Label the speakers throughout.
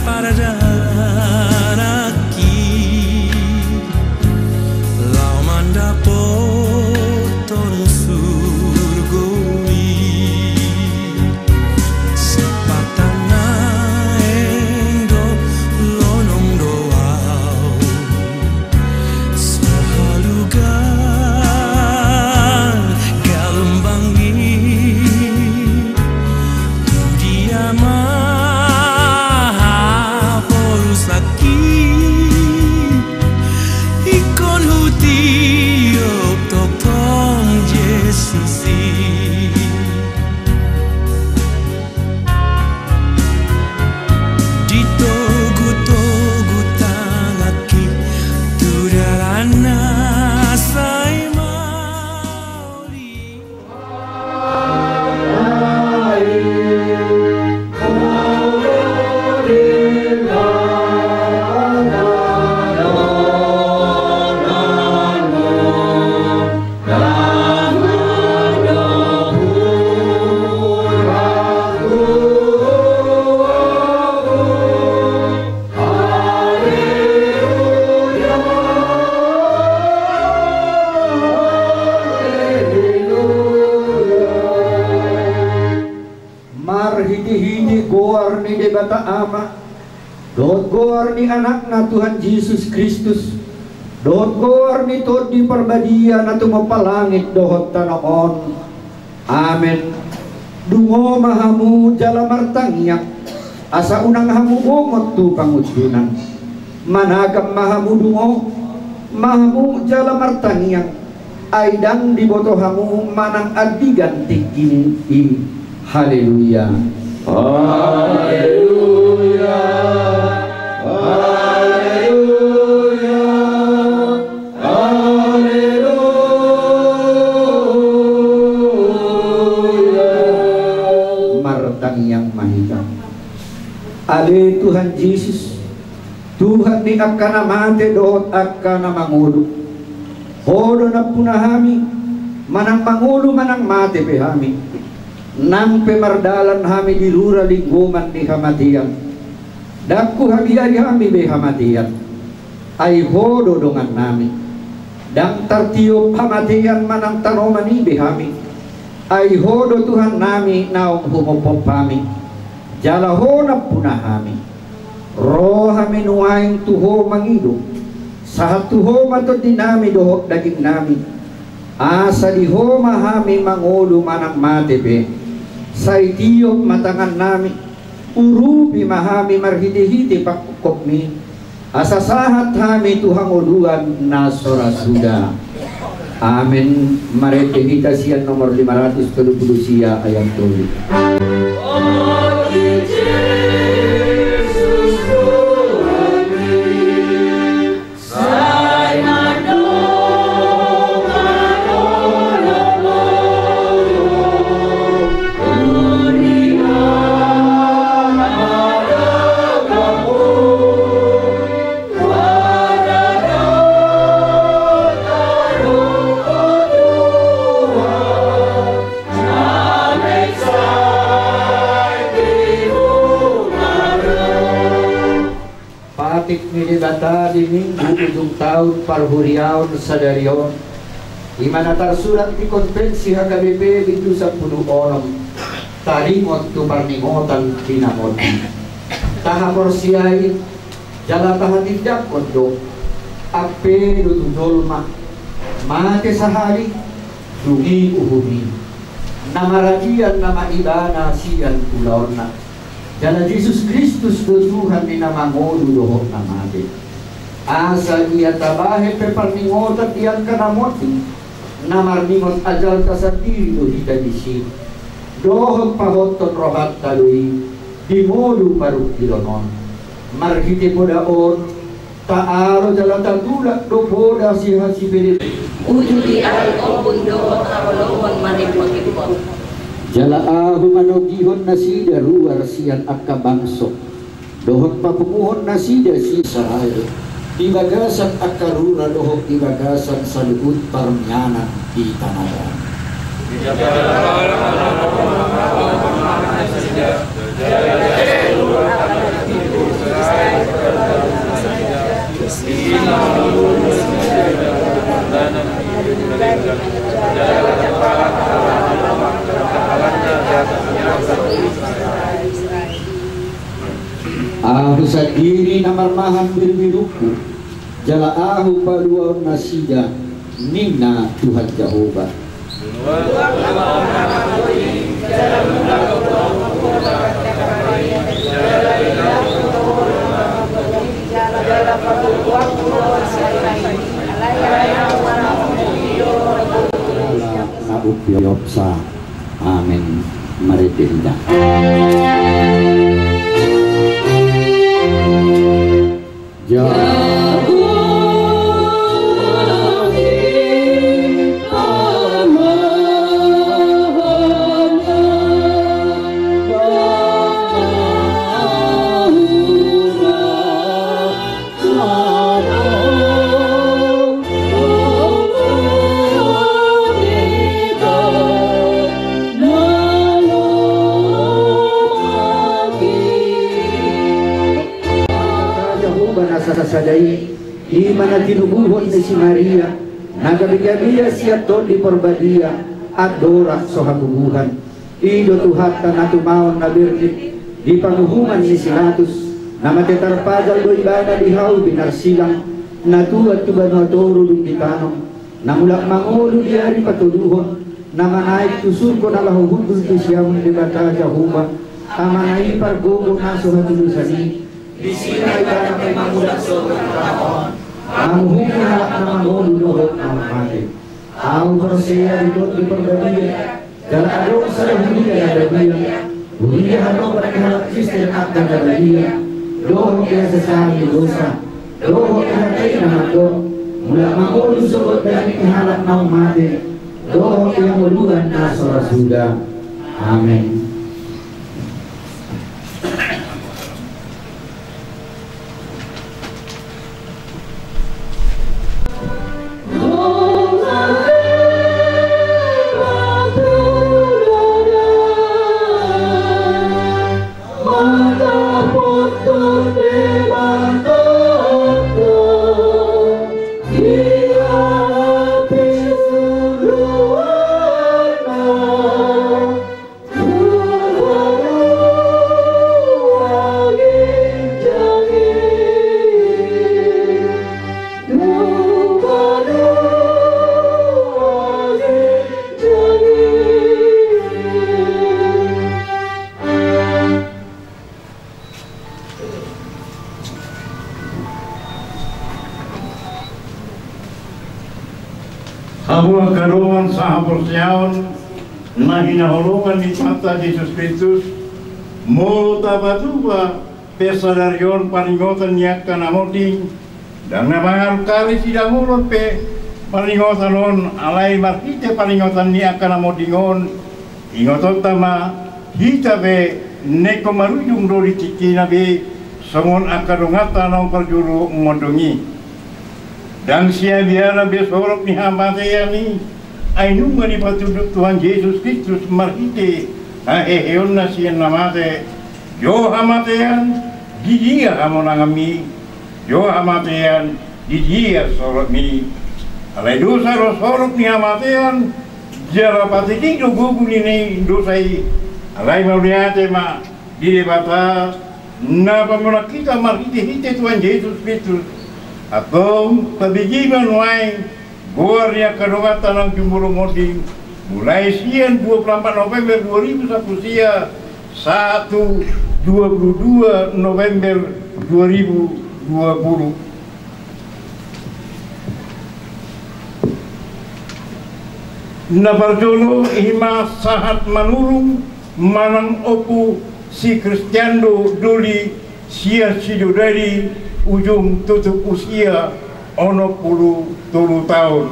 Speaker 1: para dan aqui lau mandapot todo surgoi sepatana endo lonong doau sohalugan galembangi dia maha porus laki ikon hutiop tokong Yesusi di togu talaki tudalana sai mauli
Speaker 2: marhiti-hiti goar ni debata ama dot goar ni anak na Tuhan Yesus Kristus dot goar ni tod di perbadia na tumapalangit dohot tanaon amen dungo mahamu jala martangyak asa unang hamu bongot tu pangutunan managam mahamu dungo mahamu jala martangyak aidang diboto hamu manang adigan tikini haleluya haleluya haleluya haleluya martang yang mahita ale Tuhan Yesus Tuhan ni akan namate doot akan namangulu hodo na punahami manang mangulu manang mate pehami nang pemardalan hami di lura lingguman di hamatian daku habiari hami be hamatian ay hodo dongan nami dang tartiup hamatian manang tanomani be hami ay hodo Tuhan nami naong humupop hami jala honap punah hami roh hami nuaing tuho mangido sahat tuho mato dinami dohok daging nami asa di homa hami mangulu manang mate be sa itiyok matangan nami urupi mahami marhiti-hiti pakukop mi asasahat hami tuhang uluan na sorasuda amen. Marete hita siya nomor 530 siya ayat 2. Nilibata di minggu ujung tahun parhuriaon sadarion imana tarsurat di konvensi HKBP itu 10 orang tarimot tu parningotan tinamot taha porsiai jala taha tidak kondo ape dudulma mate sahari dungi uhumi nama radian nama ibana sian pulauna jala Yesus Kristus do Tuhan ni namangodu dohok namade asa ia tabahe peparningotat iyan kanamoti namarningot ajal kasatiri do hita disi dohok pahoton rohat talui dimodu paruk dilonon marhiti podaon taaro jala tatulak do poda si hasibede
Speaker 3: ujudi al obun dohok tarolongon manipakipon
Speaker 2: jala ahu manogihon nasida ruar sian akka bangso dohok papunguhon nasida si sahaya di bagasan akarura dohok di bagasan saluhut parmyanan di tanaga Aku sendiri namarmahan biru-biruku, jala ahu paluan nasida, nina Tuhan Jehovah. Amin. Mari kita. Sadai di mana tinubuhon ni si Maria nagabigabiya siya to di porbadia adora so habubuhan ido tuhatan na tumawon na birgit di panguhuman ni Silatus na matetarpagal do ibana di hau binarsilang na tuwad tuban na toro lumbitanong na mulak mangulo di hari patuluhon na manaik tusur ko na lahuhudul di siyamon di bata Jahuma amanay pargogo na so hatulusan di sini kita may mamulat sobrang panahon ang hukong halak na mangulo ang mati ang korosea dito di perbadia dalam adong sa huliya na dabiya huliya hanong panaghalak sistem at na dabiya doho kaya sa sahang dosa doho kaya kayo na mato mula mangulo sobrang dalang ihalak na mati doho kaya muluhan na sa rasuda. Amen.
Speaker 4: Abuah karuan saha persyaon na hinahulungan ni Mata Yesus Kristus mo tabatuba pesadarion paningotan niya kanamoting dan nabangal kali sidamulon pe paningotan on alay markite paningotan niya kanamotingon ingotot tama hita be neko marujung dori cikina be songon akadongata nong perjuru mondongi dan siya biara besorok ni hamate ni ay nunga ni patuduk Tuhan Yesus Kristus marhite heon na siya namate yo hamatean di dia hamonangami yo hamatean di dia sorok mi alay dosa ro sorok ni hamatean jara patiking do gugu ni dosai alay mauliate ma di debata na pamona kita marhite hite Tuhan Yesus Kristus atau pabigiman wai Goria kadongatan ng Jumuro Moding mulai siang 24 November 2001 sia 22 November 2020 Nabarjolo hima sahat manurung manang opu si Kristiando duli sia sidodari ujung tutup usia 63 tahun.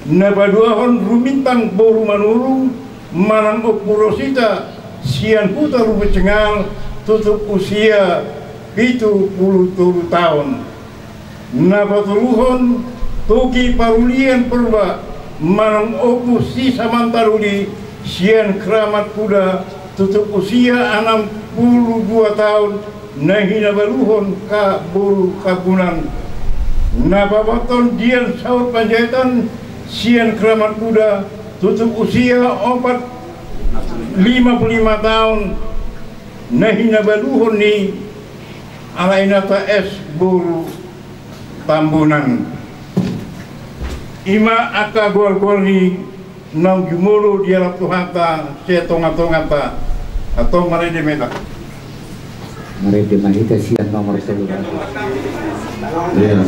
Speaker 4: Nabaduahon rumintang boru manurung manang opurosita sian putar becengal tutup usia 73 tahun. Nabatuluhon toki parulian perba manang opu si samantaruli sian keramat kuda tutup usia 62 tahun. Nahina baluhon ka buru kabunan nababaton dian saut panjaitan sian keramat kuda tutup usia 55 tahun. Nahina baluhon ni alainata es buru tambunan ima aka gor-gori nang jumuru dialap tuhata setonga-tongata atau mari demeta.
Speaker 2: Mari dimahita siang nomor 11.
Speaker 4: Iya.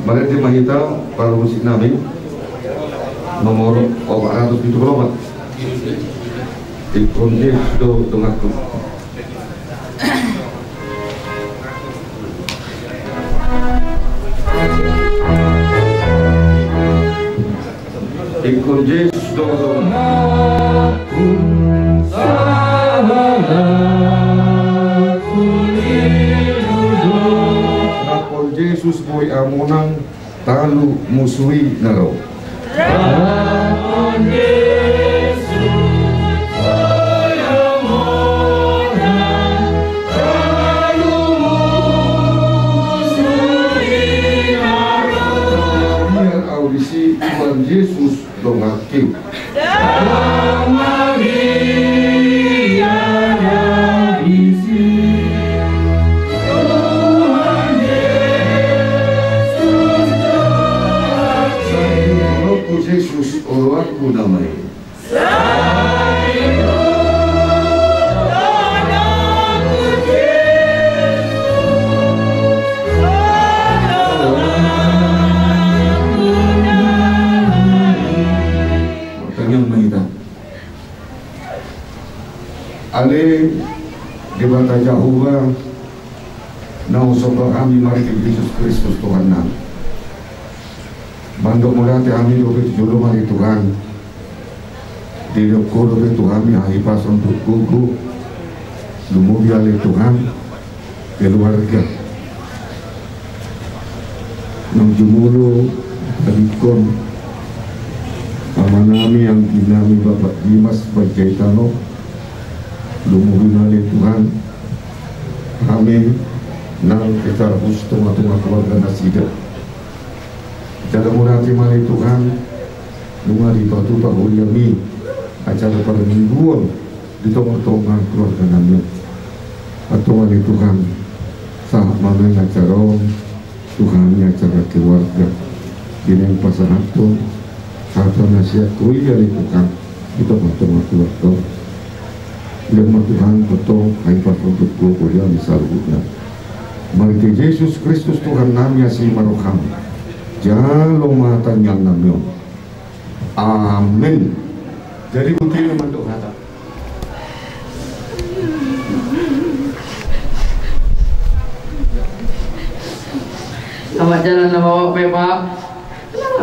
Speaker 5: Mari dimahita para musik nabi nomor 474 dikunci do tengahku. Dikunci do Napol Jesus boy amunang talu musui naro. Audisi Tuhan Yesus dongaki. Yesus aku namanya. Ale di bata Jehovah na usoba kami mari ke Yesus Kristus Tuhan nam. Mando mulate kami dobe jolo mari Tuhan. Di loko dobe Tuhan mi hai pason tukuku. Lumubi ale Tuhan keluarga. Nang jumulu Abikon amanami yang dinami Bapak Dimas Pancaitano. Lumuhun oleh Tuhan kami nang kita harus tengah-tengah keluarga nasida cara murati mali Tuhan lumari batu Pak Ulyami acara pada mingguan di tengah-tengah keluarga kami atau mali Tuhan saat mana acara Tuhan acara keluarga ini pasangan itu atau nasihat kuih dari Tuhan di tengah-tengah keluarga Lemah Tuhan betul haifat untuk gua kuliah di salutnya. Mari Yesus Kristus Tuhan namanya si maroham. Jalo mata yang namanya. Amin. Jadi begini manduk kata.
Speaker 6: Selamat jalan nama Bapak, Pak.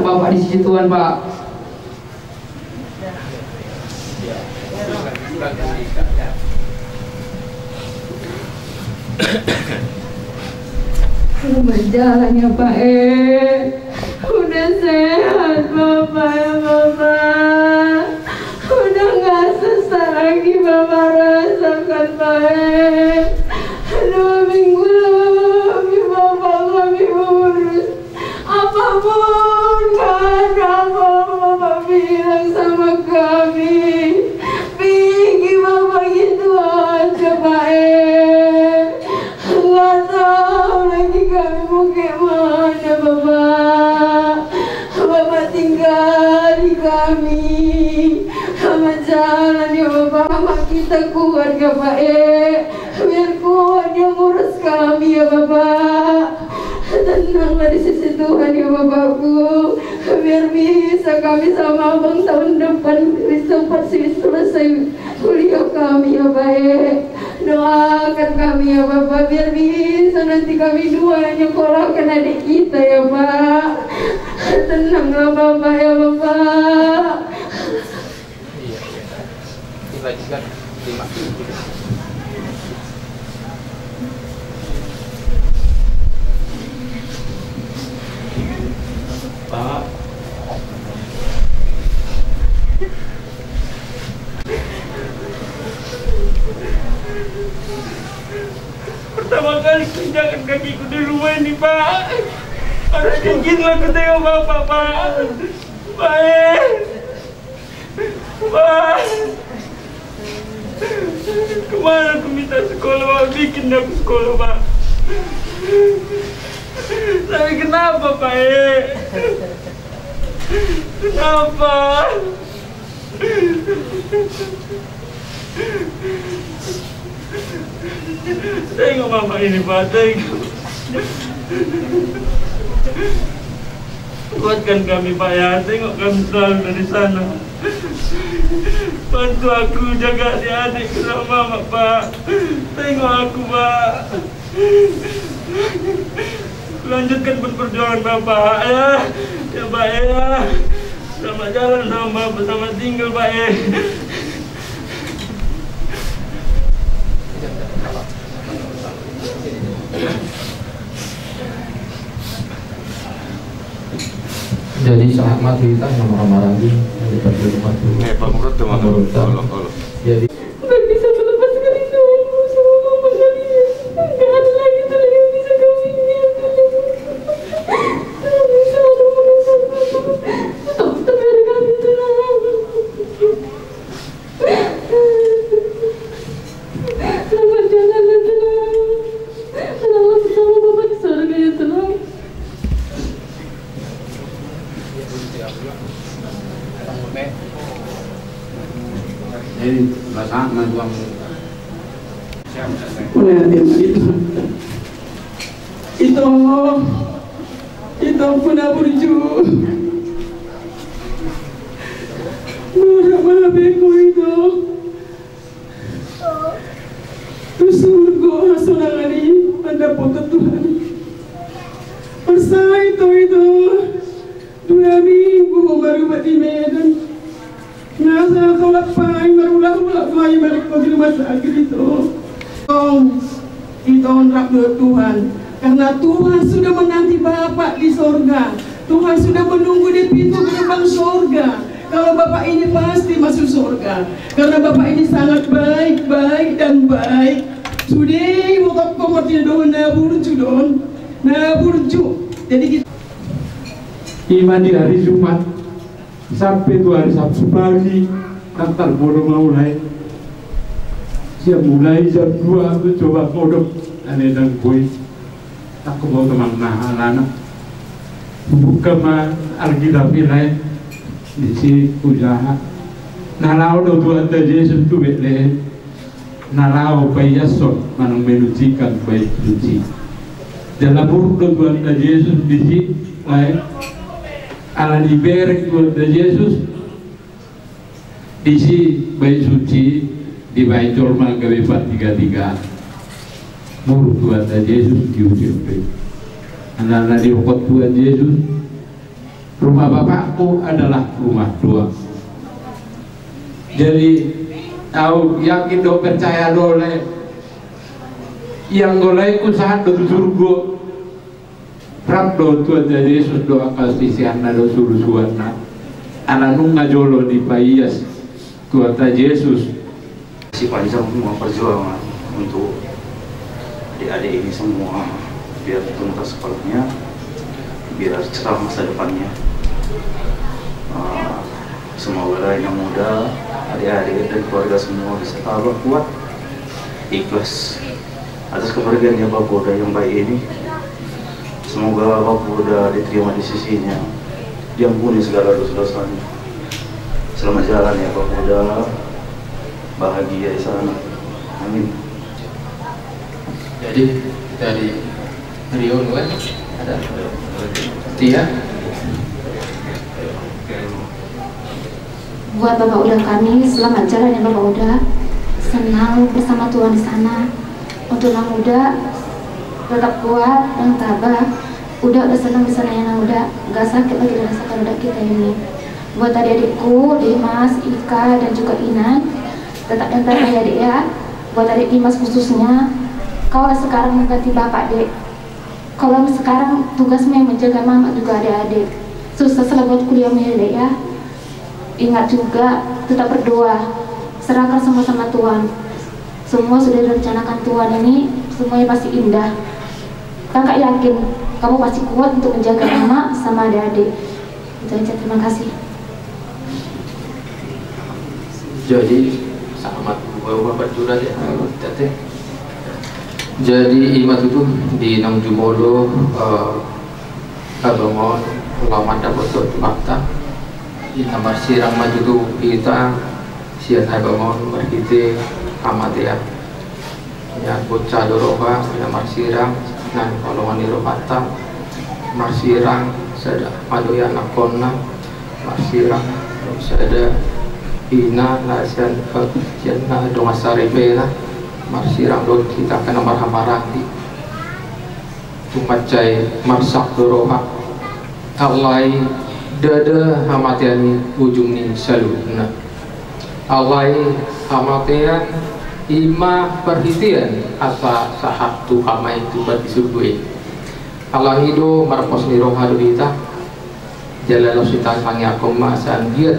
Speaker 6: Bapak di sisi Tuhan, Pak.
Speaker 7: Selamat jalan ya Pak udah sehat Bapak ya Bapak, udah gak sesat lagi Bapak rasakan Pak. 2 minggu lebih Bapak kami urus apapun gak ada apa-apa Bapak bilang sama kami. Pergi Bapak gitu aja Pak nggak tahu lagi kami mau kemana Bapak. Bapak tinggali kami sama jalan ya Bapak, sama kita keluarga Pak biar kuat yang ngurus kami ya Bapak. Tenanglah di sisi Tuhan ya Bapakku, biar bisa kami sama Abang tahun depan sempat selesai kuliah kami ya Pak. Doakan kami ya Bapak biar bisa nanti kami dua nyekolahkan adik kita ya Pak. Tenanglah Bapak ya Bapak.
Speaker 1: Pak, pertama kali pinjakan kakiku di rumah ini Pak. Ada gigit aku tengok bapak, Pak. Baik. Pak. Kemana aku minta sekolah, Pak? Bikin aku sekolah, Pak. Tapi kenapa, Pak? Kenapa? Tengok mama ini, Pak. Tengok. Kuatkan kami, Pak, ya. Tengok kami selalu dari sana. Bantu aku jaga adik-adik sama mama, Pak. Tengok aku, Pak. Lanjutkan perjuangan Bapak, ya. Ya, Pak, ya. Selamat jalan sama Bapak, selamat tinggal, Pak, ya.
Speaker 6: Jadi sangat mati kita nomor lagi dari rumah dulu.
Speaker 5: Pamurut tuh kalau.
Speaker 6: Jadi
Speaker 7: Nggak bisa melepas kerinduanmu sama mama kalian. Nggak ada lagi tuh yang bisa kami lihat. Kami selalu merasa tapi ada kami tenang. Selamat jalan dan tenang. Tenanglah bersama Bapak di surga yang tenang.
Speaker 2: Jadi pasangan buang itu puna burju murah beko itu surga hasilari pada foto Tuhan persa itu 2 minggu baru mati Medan. Nasa tolak paling berulang-ulang balik ke rumah sakit itu. Kita honrak Tuhan, karena Tuhan sudah menanti Bapak di sorga. Tuhan sudah menunggu di pintu gerbang sorga. Kalau Bapak ini pasti masuk sorga, karena Bapak ini sangat baik dan baik. Sudah mau komertil don naburju. Jadi kita
Speaker 8: iman di hari Jumat sampai itu hari Sabtu pagi kantor bodoh mulai siap mulai jam 2 aku coba kodok aneh dan kue aku mau teman anak buka mah Alkitab lain di sini usaha nalau do Tuhan Yesus tu bele nalau payasot manang menucikan baik suci dalam urut Tuhan Yesus di sini lain ala liberek Tuhan Yesus di si baik suci di baik jorma gawe 433 murid Tuhan Yesus diucap anak-anak di hukut Tuhan Yesus rumah Bapakku adalah rumah Tuhan. Jadi tahu yakin do percaya dole yang golaiku saat do surga Rabdo Tuhan Yesus doa kasih siana do surusuana ananung ngajolo di payas Tuhan Yesus
Speaker 9: si panjang semua perjuangan untuk adik-adik ini semua biar tuntas sekolahnya, biar cerah masa depannya. Semoga yang muda, adik-adik dan keluarga semua bisa tabah kuat, ikhlas atas kepergiannya Bapak Buddha yang baik ini. Semoga Bapak Buddha diterima di sisinya, diampuni segala dosa-dosanya. Selamat jalan ya Bapak Buddha, bahagia di sana. Amin.
Speaker 6: Jadi dari Rio kan ada Tia.
Speaker 10: Buat Bapak Uda kami, selamat jalan ya Bapak Uda. Senang bersama Tuhan di sana. Untuk Nang Uda tetap kuat dan tabah. Udah senang di sana ya Nang Uda. Gak sakit lagi dirasakan udah kita ini. Buat adik-adikku, Dimas, Ika dan juga Inan, tetap dan tabah ya adik ya. Buat adik Dimas khususnya, kau sekarang mengganti bapak dek. Kalau sekarang tugasnya menjaga mama juga adik-adik. Susah selalu buat kuliah dek ya. Ingat juga tetap berdoa, serahkan semua sama Tuhan. Semua sudah direncanakan Tuhan ini, semuanya pasti indah. Kakak yakin kamu pasti kuat untuk menjaga mama sama adik-adik. Itu aja, terima kasih.
Speaker 6: Jadi selamat bapak curhat ya teteh. Jadi imat itu di nang jumolo abangon ulama dapat suatu fakta di nomor sirang maju tu kita sian abangon berkite amat ya bocah doroba nomor sirang nan kolongan irofata marsirang sada madoya nakonna marsirang sada ina nasian na dong asari bela marsirang don kita kena marhamarahi tumacai marsak doroha alai dada hamatiani ujungni saluna alai hamatian ima perhitian asa sahat tu hamai tu berdisurgui Allah hido marpos ni roha dita jalan sita sangi akoma sangiat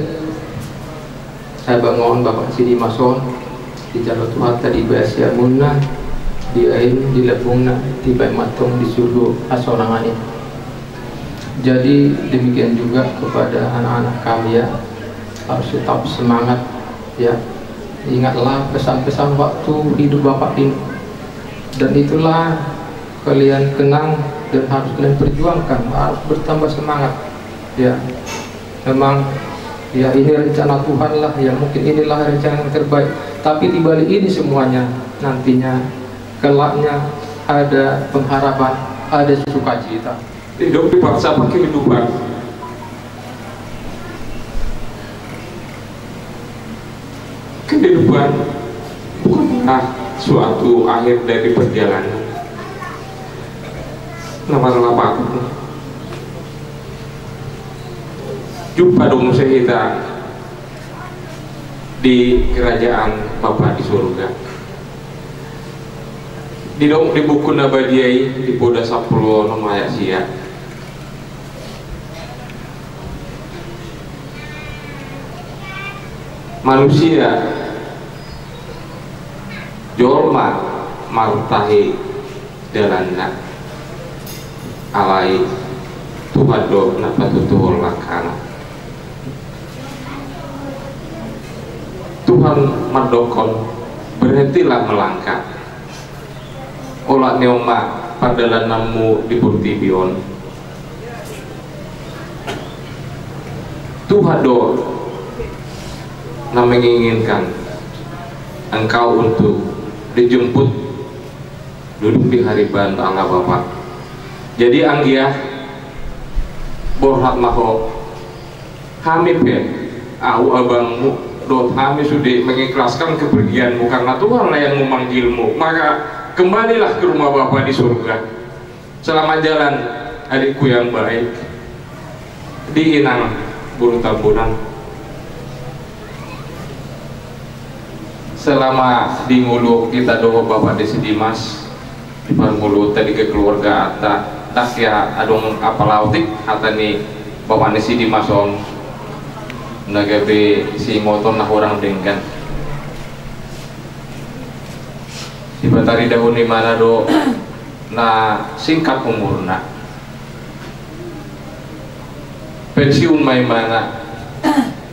Speaker 6: saya bangun bapak sini mason di jalur Tuhan tadi bahasa munna di ain di lepungna tiba matong di surga asonangan ini. Jadi demikian juga kepada anak-anak kami ya, harus tetap semangat ya. Ingatlah pesan-pesan waktu hidup bapak ini, dan itulah kalian kenang dan harus kalian perjuangkan, harus bertambah semangat ya. Memang ya ini rencana Tuhan lah, yang mungkin inilah rencana yang terbaik. Tapi di balik ini semuanya nantinya kelaknya ada pengharapan, ada sukacita.
Speaker 11: Hidup dipaksa pakai kehidupan. Kehidupan bukanlah suatu akhir dari perjalanan. Nama-nama aku jumpa dong kita di kerajaan Bapa di surga. Di dong di buku Nabadiai di Boda 10 nomor sia. Manusia jolma martahi dalana alai tuhado napa tutuhol lakana. Tuhan mendokon berhentilah melangkah olah neoma pada namu di Burtibion. Tuhan do menginginkan engkau untuk dijemput duduk di hariban Allah Bapa. Jadi anggiah borhat maho hamib ya au abangmu dot kami sudah mengikhlaskan kepergianmu karena Tuhan lah yang memanggilmu, maka kembalilah ke rumah Bapa di surga. Selamat jalan adikku yang baik di inang buru tambunan. Selama di ngulu kita doa Bapak Desi Dimas di ngulu tadi ke keluarga ata tak ya adong apa lautik ata nih Bapak Desi Dimas on nagabe si motor nah orang dengkan si batari dahun di mana do na singkat umurna pensiun mai mana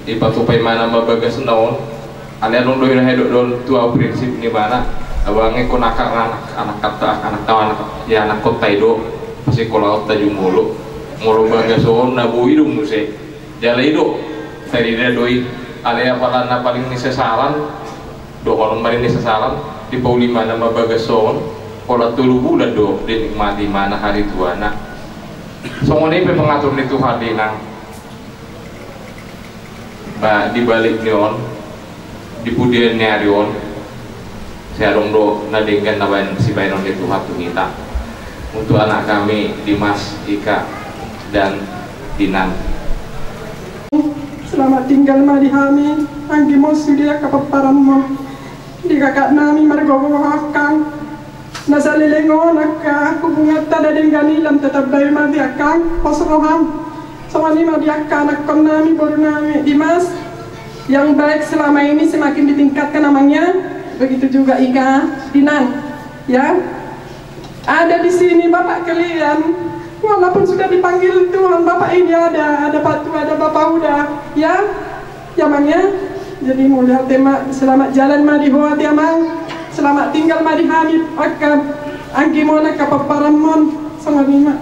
Speaker 11: di patupai mana mabagas naon ada dong doa hidup don tua prinsip di mana abangnya konak anak kata anak tahu anak ya anak kota itu pasti kalau kita jumulu mulu bagason nabu hidung musik jalan hidup tadi dia doi ada apa paling nisesalan do kalau paling nisesalan di pauli mana bagason kalau tulu bulan do dinikmati mana hari tua nak semuanya pengatur itu hadinang di balik neon di pudian nyarion saya dong do nadengkan naban si bainon itu hatu kita untuk anak kami Dimas, Ika dan Dinan.
Speaker 12: Selamat tinggal mari kami anggi mo sudia kapaparanmu di kakak nami margogo hakang nasa lilengo nakka hubungan tada dengan ilam tetap dari mati akang posroham sama ni mati akang nakon nami baru nami Dimas yang baik selama ini semakin ditingkatkan namanya, begitu juga Ika, Dinan, ya. Ada di sini bapak kalian walaupun sudah dipanggil Tuhan Bapak ini ada Pak Tua, ada Bapak Uda, ya, jamangnya. Jadi mulia tema selamat jalan madi hoa tiamang, selamat tinggal madi hamid, akab, anggi mona kapaparamon, sama lima.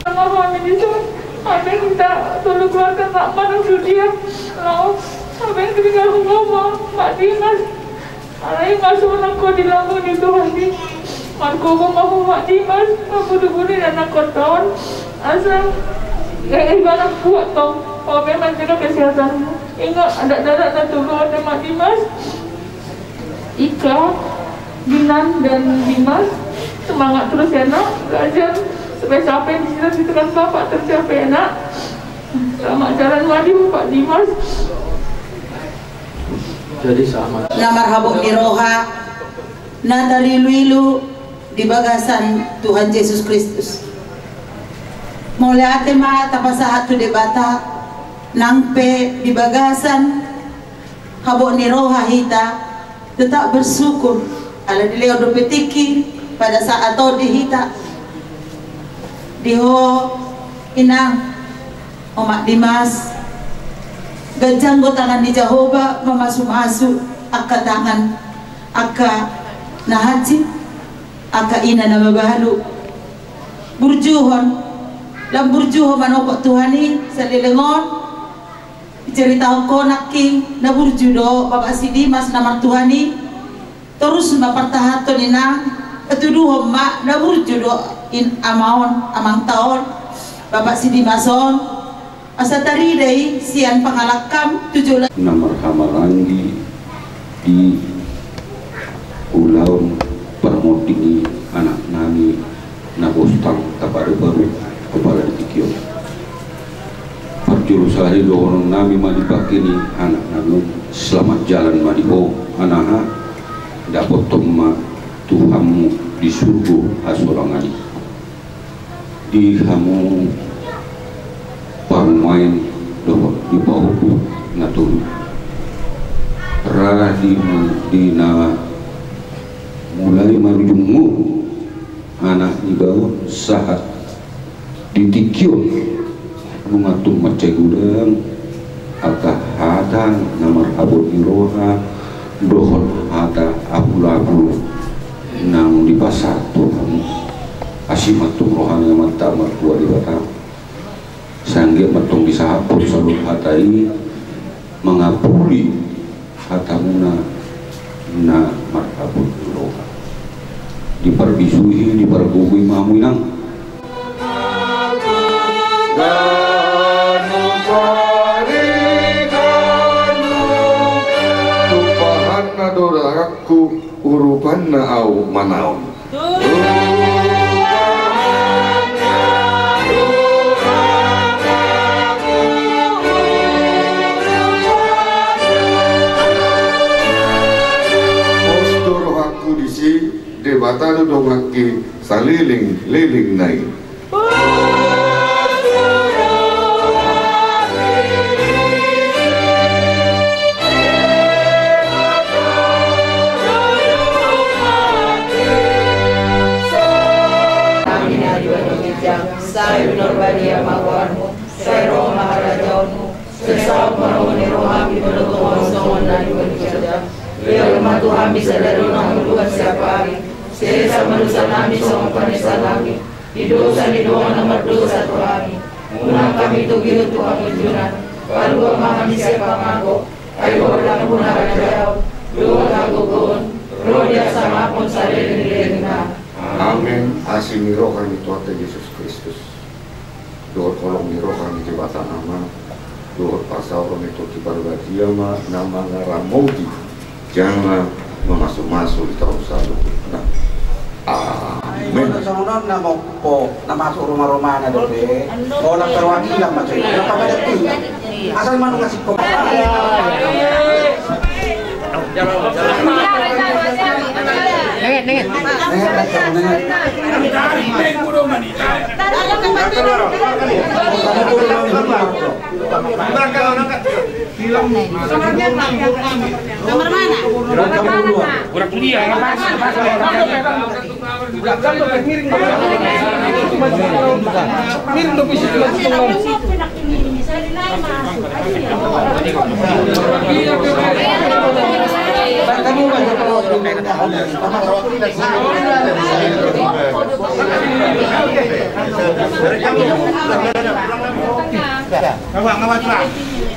Speaker 13: Mohon ini Amin minta tolong keluarkan Pak Man dia. Lalu Amin ketika aku ngomong Pak Dimas, alai masuk aku di lambung itu hati. Marco mau Pak Dimas, aku tungguin anak kotor. Asal ibarat kuat tong. Oh memang jaga kesehatanmu. Ingat ada darah dan tolong ada Pak Dimas, Ika, Dinan dan Dimas. Semangat terus ya nak, belajar supaya sampai di situ kan Bapak tercapai nak. Selamat jalan madi Pak Dimas.
Speaker 6: Jadi selamat.
Speaker 14: Na marhabuk di roha, na talilu di bagasan Tuhan Yesus Kristus. Mulai ate ma tapasahat tu debata, nangpe di bagasan habuk ni roha hita, tetap bersyukur. Ala dileo dopetiki pada saat atau dihita. Diho inang Omak Dimas gajang go tangan di Jehovah memasuk-masuk aka tangan aka nahaji aka ina na mabahalu burjuhon lam burjuhon manopok Tuhani salilengon cerita ko naking na burjudo Bapak si Dimas namar Tuhani terus mapartahaton inang etuduhon mak na burjudo in amaon amang taon Bapak si Dimason asa tari day sian pangalakam 17
Speaker 2: namar hamarangi di ulau permodingi anak nami nabostang tapare baru kepala ditikio perjurusari dohon nami madipakini anak nami selamat jalan madiho anaha dapat tomma Tuhanmu di surga asolangani di kamu pamain doh di bawahku ngatur dina mulai marujungmu anak juga saat ditikio mengatur macai gudang akah hatan namar abul iroha dohon hata abul-abul nang di pasar Tuhan asimatum rohani mata martua di batang sangge matung bisa hapus salur hatai mengapuli hatamuna na marhabul roha diperbisuhi diperbugui mamuinang
Speaker 5: tumpahan na doraku urupan na au manaon debatado dong lagi saliling naik
Speaker 3: Saya Norbadia Mawarmu, saya Roh Maharajaunmu, saya Maroni Rohami Berdoa Songon Nani Berkerja. Ya rumah Tuhan bisa dari nama Tuhan siapa hari. Saya sama dosa kami sama panesa lagi. Di dosa di doa nomor dosa Tuhan. Unang kami itu gitu Tuhan menjunan. Kalau kami siapa ngaku, ayo orang punah jauh. Doa aku pun, roh dia sama pun saya dirinya.
Speaker 5: Amin. Asimi roh kami Tuhan Yesus Kristus. Doa kolong ni roh kami jebatan nama. Doa pasal orang itu di Parbadia nama ngaramodi. Jangan memasuk-masuk di tahun selalu. Nah, amin.
Speaker 15: Soalnya nama po, nama masuk rumah-rumah ada deh. Orang perwakilan macam itu. Kenapa ada tinggal? Asal mana ngasih kok?
Speaker 3: Nomor mana?
Speaker 1: Kurang kuliah.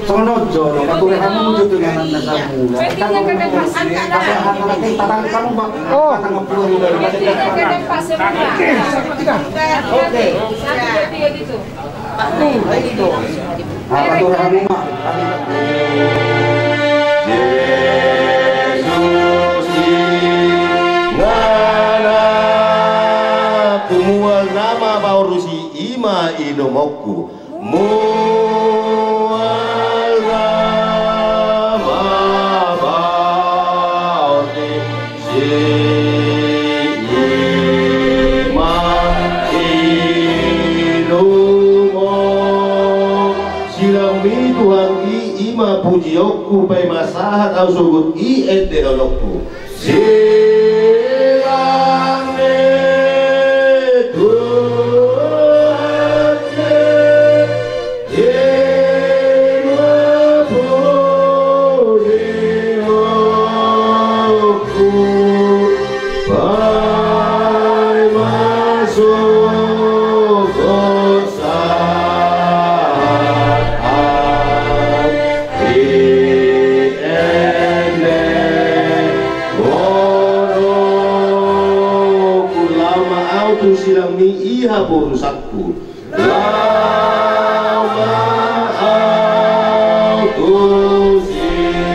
Speaker 15: Sonojo, katulad kamu dito nga nasa mula. Kamu bak, patang puluh
Speaker 16: Kumual nama baurusi ima idomoku mual nama baurusi ima idomok silami Tuhan ima pujiokku pai masahat au sugut i ete olokku silami iha borusakku lama autu silami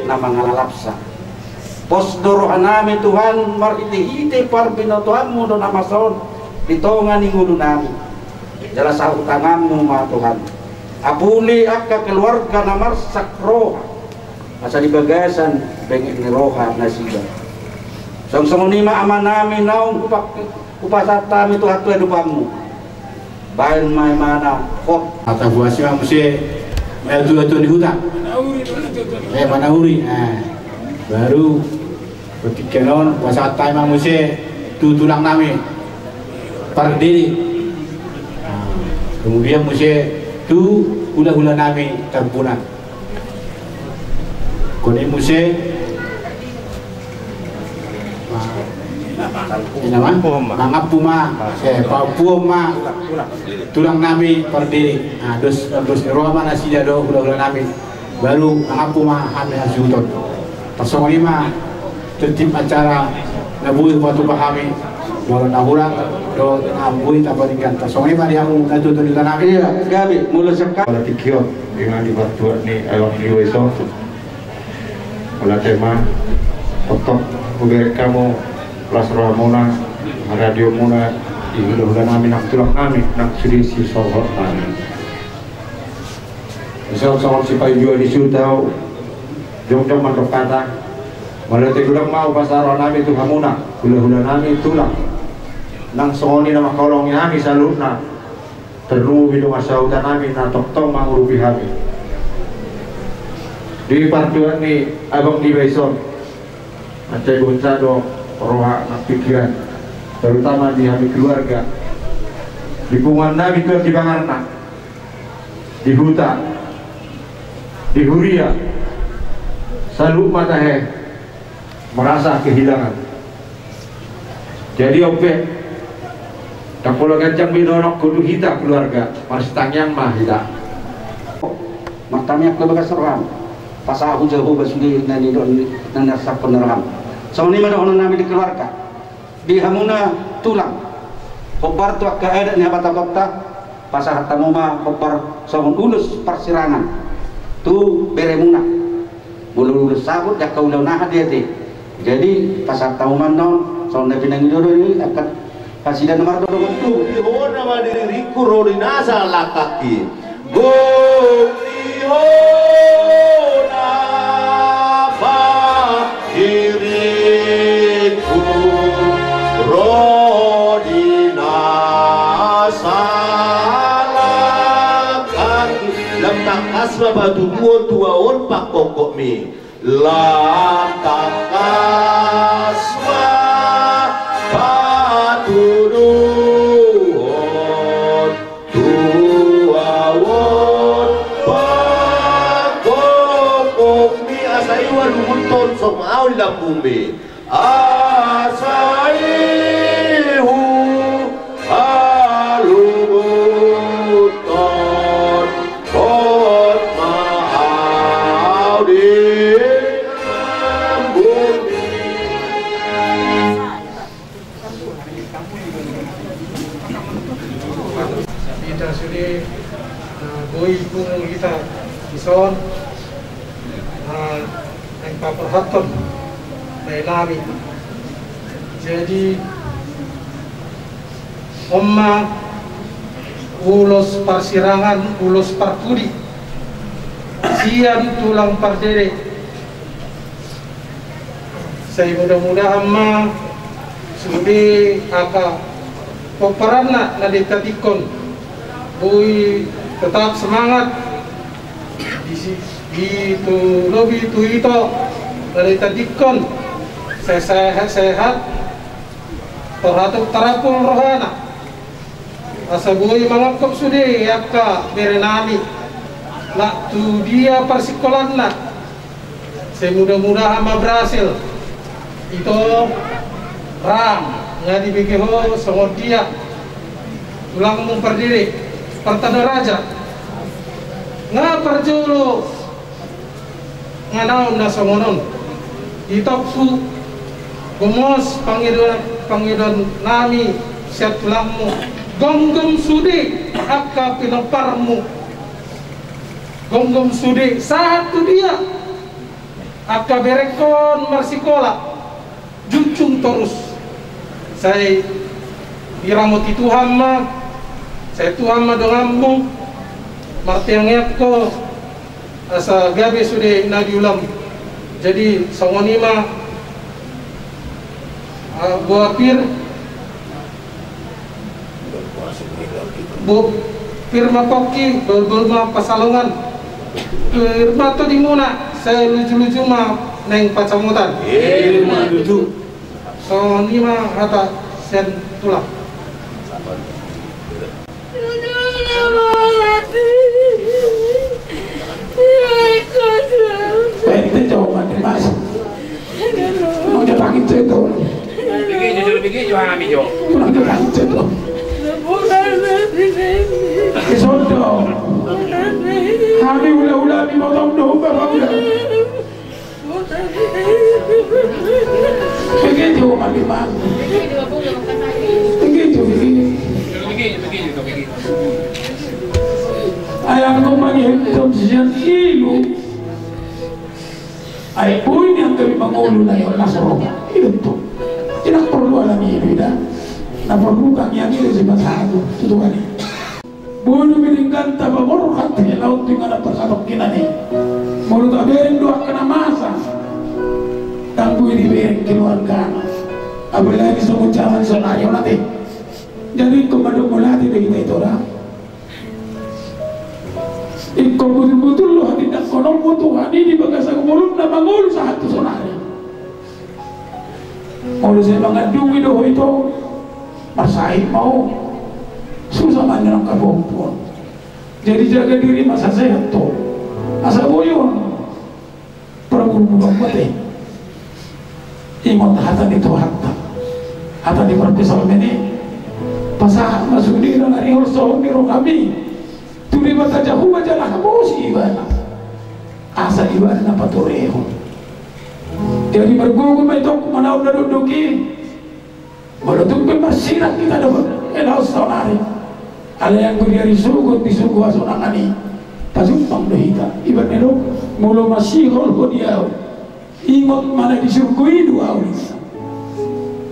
Speaker 15: nama ngalalapsa pos dorohanami Tuhan maritihite parbino Tuhanmu do nama son ditongan ingulu nami jelas utanganmu ma Tuhan apuli akka keluarga namar sakroha asa di bagasan bengek ni roha nasiba song-song nima amanami naung upasatami tu hatu edupamu bayan mai mana kok
Speaker 17: kata buasi mesti itu di hutan manahuri baru ketika non pasata emang mesti tu tulang nami pardiri kemudian mesti tu hula-hula nami terpunan kone mesti mangap puma papuma tulang nami perdiri terus roh mana sih do hula-hula nami baru mangap puma hamil hasuton persong lima tertib acara nabui waktu pahami walau nahuran do nabui tak berikan persong lima dia mau natu tu di tanah iya gabi mulai sekali
Speaker 5: pada tikio dengan dibuat ni ayam diweso pada tema untuk kamu Plus Ramona, radio Mona, ibu dah nami nak tulang nami nak serisi sohor nami. Misal-misal si payu di sudau, jom-jom mantok kata, malah tegulang mau pasar nami tu hamuna, hula-hula nami tulang, nang songoni nama kolong nami salutna, terus hidup masa udah nami na tok-tok mangurupi kami. Di partuan ni abang di Baison, macam gonzado. Roha nak pikiran terutama di hati keluarga lingkungan Nabi itu di Bangarna di hutan di Huria selalu matahe merasa kehilangan jadi ope tak pola gancang bidonok kudu hita keluarga masih tangyang mah hita
Speaker 15: matamyak lebaga seram pasahu jauh basugi nani don nasa penerham sama ni mana orang nami dikeluarkan di hamuna tulang kobar tu akka ada ni abata-bata pasah tamuma kobar sama ulus persirangan tu beremuna bulu sabut dak kaulau nah hati jadi pasah tamuman non sama nabi nang dodo ini akan kasih dan nomor dodo tu
Speaker 16: di hona ma diriku rodinasa lakaki go di hona ba diriku rodinasa lakaki lam takaswa batu tuaon pak pokok mi lam takaswa na bumi asaihu alumuton kot mahal di bumi.
Speaker 18: Kita sudah boi pun kita ison yang paperhaton dari nami. Jadi Omma ulos parsirangan, ulos parpudi, sian tulang pardere. Saya mudah-mudahan ma sudi aka peperanna na ditatikon, bui tetap semangat di itu lebih itu na ditatikon sehat-sehat terhadap terapul rohana. Asa bui mangkok sudi aka berenami nak tu dia persikolanna. Saya mudah-mudahan ma berhasil itu ram ngadi bikiho songod dia tulang memperdiri pertanda raja nga perjolo nganaon na songonon itapsu gumos pangidon nami siap tulangmu gonggom sudi akka pinaparmu gonggom sudi satu dia akka berekon marsikola juncung terus saya diramuti Tuhan ma saya Tuhan ma denganmu martiangnya ko asa gabe sudah nadiulam jadi songonima buah pir firma koki berbelma pasalongan firma to di muna saya lucu-lucu ma neng pacamutan firma lucu songonima rata sen tulang
Speaker 19: Pente coba mas, mau jatangin ceto.
Speaker 20: Bikin jual kami jo.
Speaker 19: Kurang jatangin ceto. Kesodo. Kami ulah-ulah di motong domba bapak. Bikin coba mas. Bikin coba. Ayang ko manghitom siya ilo ay buhay niyang kami mangulo na yun nasa roba ilo to tidak perlu alam ilo na perlu kang yang ilo si masado tutukan ni buhay bininggan tabamor katanya laut tinggal na pasadok kinani mulut aberin doa ka na masa kang buhay di bereng keluarga apalagi sa ucapan sonayo natin jadi kumadumulati dari ito orang iko betul-betul loh tidak konon Tuhan ini bagasa mulut na mangul sa hatu sonari mau saya mengandungi doh itu masai mau susah manjang kabumpun jadi jaga diri masa sehat tuh masa boyon perburuan mati ingat hata itu hata di perpisah ini pasah masuk di dalam hari urso niro kami tuli bata jauh baca lah kamu si ibana asa ibana apa tureho jadi bergugum itu mana udah duduki baru tuh bersirat kita dapat elah sonari ada yang berdiri sugut di sugu asonangani tasumpang dohita ibana itu mulu masih hol dia ingot mana disurgui dua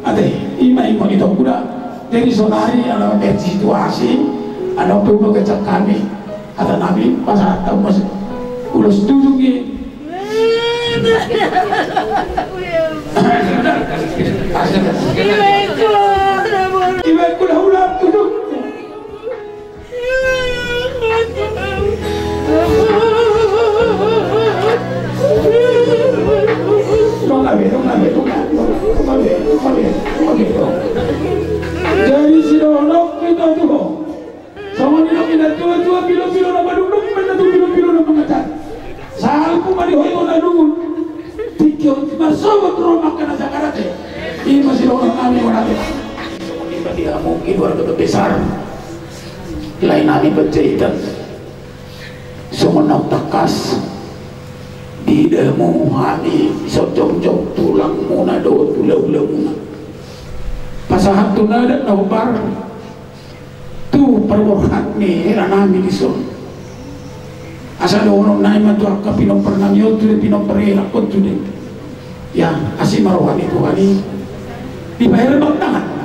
Speaker 19: ada ima-ima itu kuda jadi sonari ada situasi ada pun kecak kami ada nabi pas tahu mas ulas duduk ni ibu dah ulang duduk jadi si dolok kita tu sama ni nak tua pilo-pilo nak baduk mana tu pilo-pilo nak mengajar salku mari hoyo nak nunggu tiga masalah keluarga besar lain nami berjahitan semenang takas di demu hani sojong-jong tulang muna do tulau-lau muna pasahat tu nada naubar tu perborhat ni era nami dison asal orang naik matu akka pinong pernamyo tu pinong perela kon tu de ya asih marwani tu kali dibayar bang tangan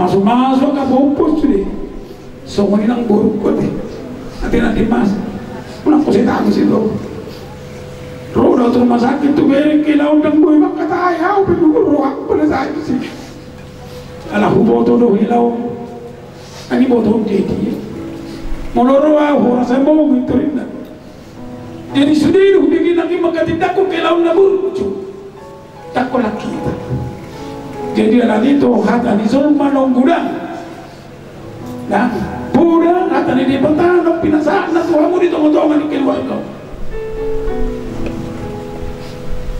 Speaker 19: masuk-masuk ke bopos tu de semua ni nang buruk ko de nanti mas pulang ko sita ko situ roda tu rumah sakit tu bereng kilau dan boy makata ayaw pinuguro ako pala sa si ala huboto do hilaw ani boto dedi moloro ako rasa mo gitu rin na jadi sudah itu bikin lagi makatindak ko kilau na buruk tak ko nakita jadi ala dito hata ni Zulma nong gudang nah pura hata ni di petang pinasaan na tuha mo dito ngotongan ni kilwa ikaw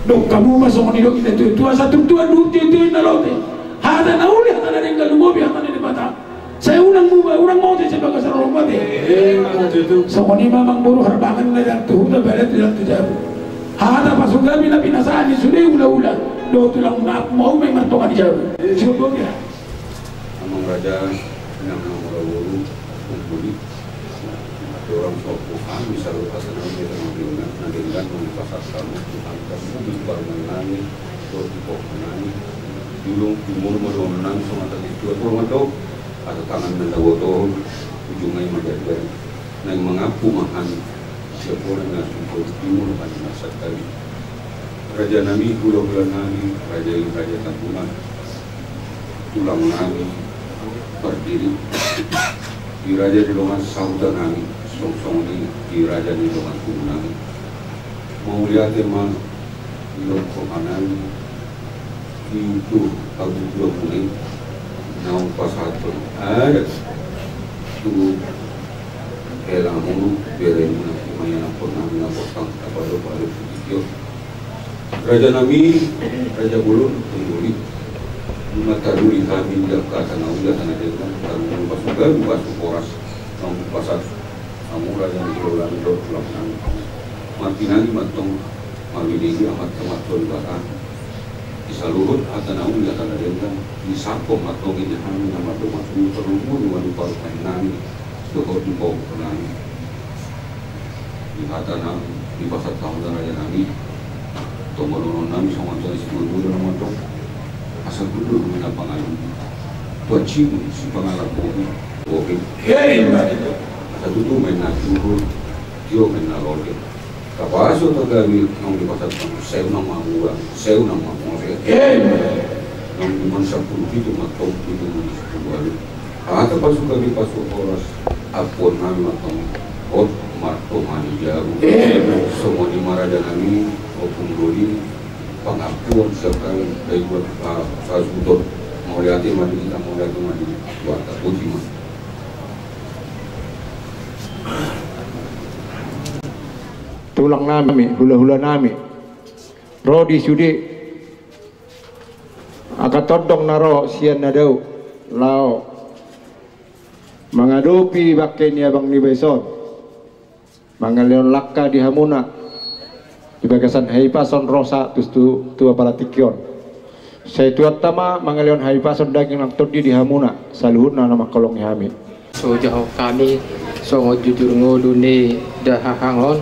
Speaker 19: dok kamu masuk ni dok kita tu asa tu na lote hada na uli hada na ringgal mobi hada ni bata saya urang mau sebagai sarong mati so ni mamang buru harbangan na yang tu dah berat tidak terjadi hada pasuk kami na pinasaan ni sudah ula do tulang nak mau memang tongan jauh coba ya
Speaker 21: among raja yang namanya kumpuli orang sopo kami selalu pasal kami dengan pasal kamu kamu baru menangi roti pok menangi dulu timur mau menangi sama tadi dua orang itu atau tangan mendawoto ujungnya menjadi yang mengaku makan siapa orang yang sudah timur pada masa kali raja nami pulau nami raja Tampungan tulang nami berdiri di raja di longan sauda nami song di raja di longan Tampungan mau lihat emang di longan kanan itu kalau 20 nau pasal tu ada tu elang mulu beren mana pun nami potang apa do baru video raja nami raja bulun tunguli mata duri kami dak kata nau dak tanah desa taru pasukan pasu poras nau pasal kamu raja di bulan do pulang mati nani matong mawili amat tematun bahkan disaluhut atau nau dak tanah desa di sapong atau ini kami nama do masuk terumur wanu paru nani do di bawah nani di kata nau di pasal tahun raja nami tombol nami sama jadi dulu nama tu asal dulu dengan pengalaman buat cium si pengalaman oke asal dulu main dulu dia main lagi kapas itu kami nong di pasar saya nama gua saya nama orang nong di mana sepuluh itu matong itu baru ada pasuk kami pasuk oras apun nami matong marto mani jauh semua di maraja kami opung doli pengakuan sekali dari buat sasuton mau lihat mandi kita mau lihat mandi buat putih mah
Speaker 2: tulang nami hula-hula nami rodi sudi akan todong naro sian nadau lao mengadopi bakenya bang ni beson mangalion lakka di hamuna di bagasan haipason rosa tu apala tikion saya tuat tama mangalion haipason daging lang todi di hamuna saluhuna nama kolong hami
Speaker 6: so jauh kami so jujur ngodu ni dahahangon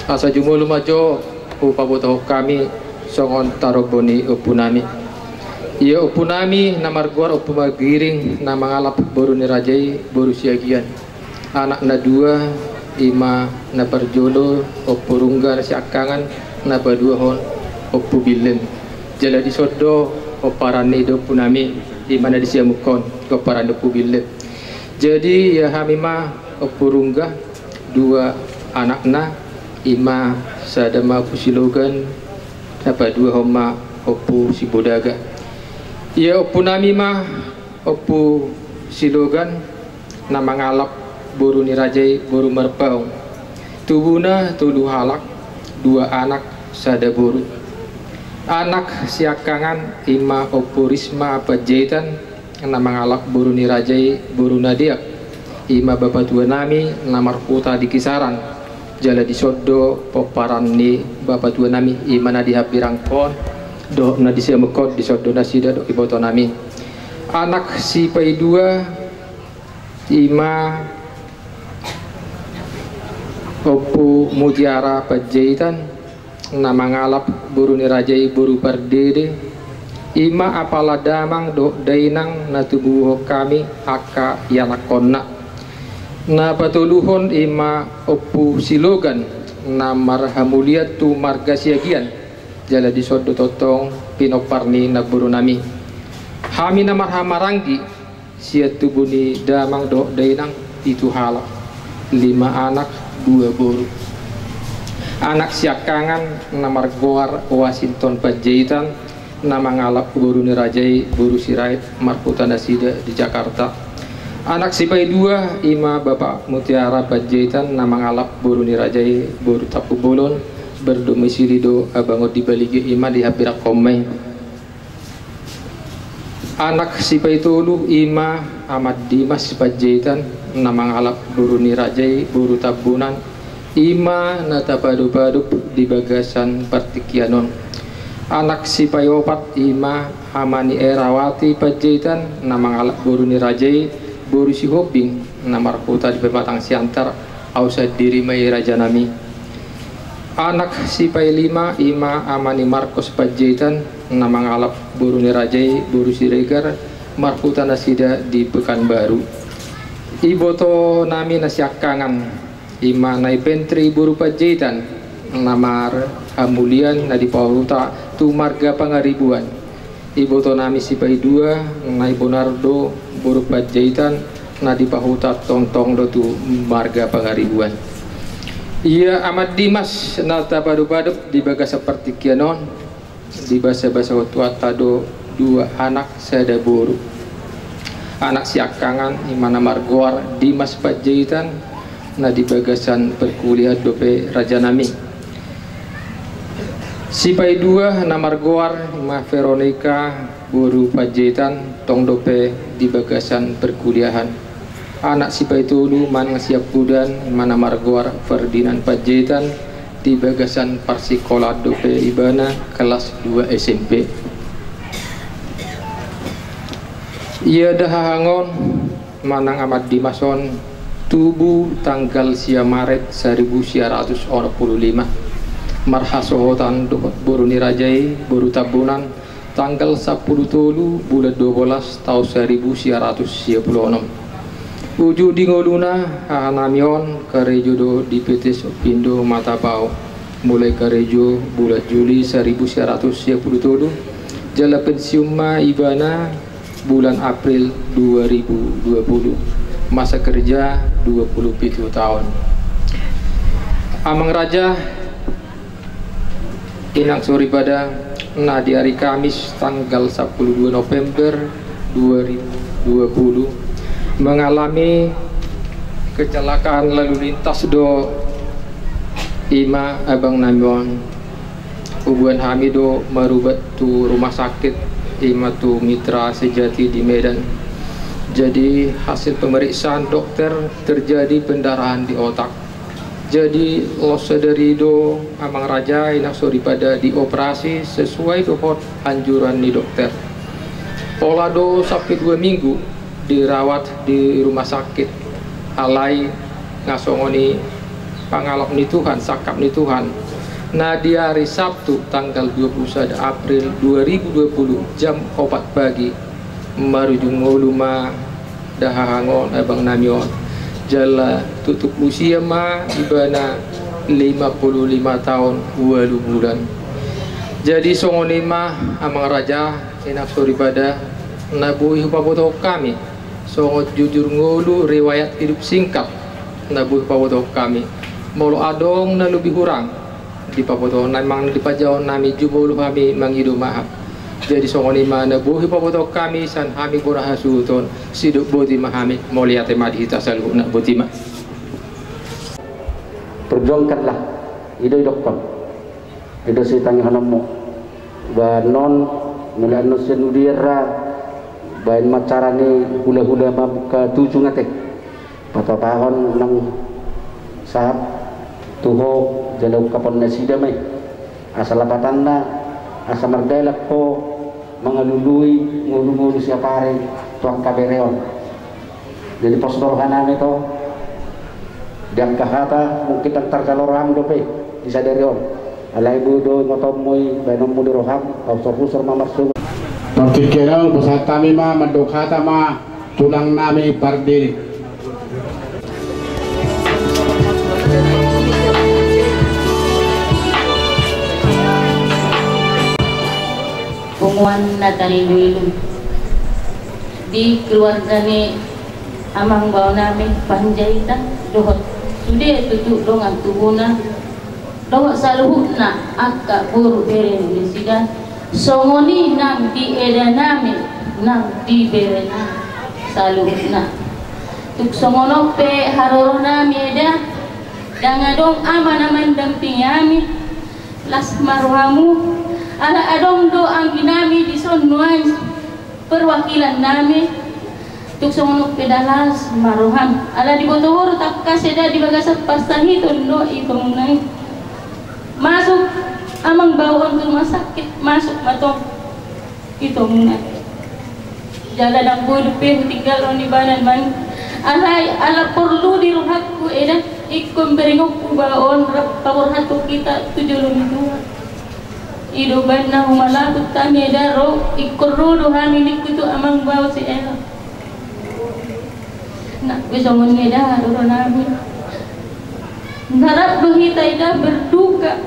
Speaker 6: asa jumulu majo upaboto kami so taroboni upunami iya upunami namar guar upumagiring nama ngalap boru ni rajai boru siagian anak na dua ima na parjolo opurungga na siakangan na badua hon opu bilen jala di sodo oparani do punami di mana di siamukon oparani opu bilen jadi ya hamima opurungga dua anakna ima sadama pusilogan apa dua homa opu sibodaga ya opunami mah opu silogan nama ngalap boru ni rajai boru merpaung tubuna tulu halak dua anak sada boru anak siakangan ima opurisma apa jaitan nama ngalak buru nirajai buru nadiak ima bapak tua nami namar kota di kisaran jala di sodo poparan ni bapak tua nami ima nadi habirangkon do nadi semekot di sodo nasida do iboto nami anak si pai dua ima opu mutiara pajaitan nama ngalap buru nirajai buru pardede ima apala damang do dainang na tubuh kami aka yanakonna na patuluhon ima opu silogan na marhamuliat tu marga siagian jala di sodo totong pinoparni na buru nami hami na marhamaranggi siat tubuni damang do dainang itu halak 5 anak 2 buru anak siakangan na margoar Washington Panjaitan nama ngalap buru nirajai buru sirait marputa nasida di Jakarta anak sipai 2 ima bapak mutiara Panjaitan nama ngalap buru nirajai buru tapu bolon berdomisili do abangot di baligi ima di hapirak komai anak sipai 3 ima Ahmad Dimas Panjaitan nama ngalap buru nirajai buru tabunan ima nata padu-padu di bagasan Partikianon anak si payopat ima Hamani Erawati Panjaitan nama ngalak buru nirajai buru si hobing nama kota di Pematang Siantar ausad diri mai raja nami anak si pai 5 ima Amani Marcos Panjaitan nama ngalak buru nirajai buru si regar markuta nasida di Pekanbaru iboto nami nasyakangan ima nai pentri buru Panjaitan namar hamulian nadi pauta tu marga pangaribuan iboto nami sipai 2 nai bonardo buru Panjaitan nadi pahuta tontong do tu marga pangaribuan ia Ahmad Dimas nata padu-padu di baga seperti kianon di bahasa-bahasa tua tado 2 anak sada buru anak siakangan imana margoar Dimas Panjaitan nadi bagasan perkuliah dope raja nami sipai 2 namar goar ma Veronica buru Panjaitan tong dope di bagasan perkuliahan anak sipai 3 man siap budan mana margoar Ferdinand Panjaitan di bagasan parsikola dope ibana kelas 2 SMP ia dahangon manang Ahmad Dimason tubuh tanggal sia Maret 1945 marhasohotan buru nirajai buru tabunan tanggal 10 tolu bulan 12 tahun 1926 uju di ngoluna hanamion karejo di PT Sopindo Matabau mulai karejo bulan Juli 1927 jala pensiuma ibana bulan April 2020 masa kerja 27 tahun amang raja inang sore pada di hari Kamis tanggal 12 November 2020 mengalami kecelakaan lalu lintas do ima abang namion hubungan hamido merubat tu rumah sakit ima tu Mitra Sejati di Medan jadi hasil pemeriksaan dokter terjadi pendarahan di otak jadi losederido amang raja inak sori pada dioperasi sesuai dengan anjuran ni dokter polado sampai 2 minggu dirawat di rumah sakit alai ngasongoni pangalap ni Tuhan sakap ni Tuhan nah di hari Sabtu tanggal 21 April 2020 jam 4 pagi marujung ngoluma dahangon abang namion jala tutup usia ma ibana 55 tahun 2 bulan jadi songonima amang raja enak sori pada nabuhi paboto kami songot jujur ngolu riwayat hidup singkat nabuhi paboto kami molo adong na lebih kurang di paboto namang di pajau nami jubulu kami mangidu mahap jadi songonima nabuhi paboto kami san kami buraha suton siduk boti mahami moliate madi hita salu nak boti mah
Speaker 15: perjuangkanlah ide dokter ide si tanya hanamu ba non mulai nusin udira bain macarani hula-hula ke 7 ngatek patapahon nang sahab tuho jalau kapon nasida may asalapatan na asa mardelak ko mengalului ngulu-ngulu siapa hari tuang kabereon. Jadi postor kanan itu dan kahata mungkin antar kalorang dope bisa dari on alai budo ngotomoi banom mudo roham ausor mamarsul
Speaker 17: Terkikirau pusat kami ma mendukata ma tulang nami pardiri.
Speaker 3: Punguan na taniluilum di keluarga ni amang bawa namin panjaitan dohot sudah tutup dongan tuhuna dohot saluhut na akka buru beren di sida songoni nang di eda namin nang di beren saluhut na tuk songono pe haroro nami eda dangadong ama naman dampingi ami las marhamu ala adong do ang ginami di sonnuan perwakilan nami tuk songonok pedalas maruham ala di Botoworo tak kaseda di bagasat pastahiton do ibangunay masuk amang bawon ke rumah sakit masuk matong itu munay jalan ang bulupin tinggal on di banan man ala perlu di ruhatku eda ikum beringok bawon pawurhatu kita 72 idoban na humalabot kami daro ikurrudo haminik kutu amang bawa si ela nak bisa mengeda doro namin harap bahita ida berduka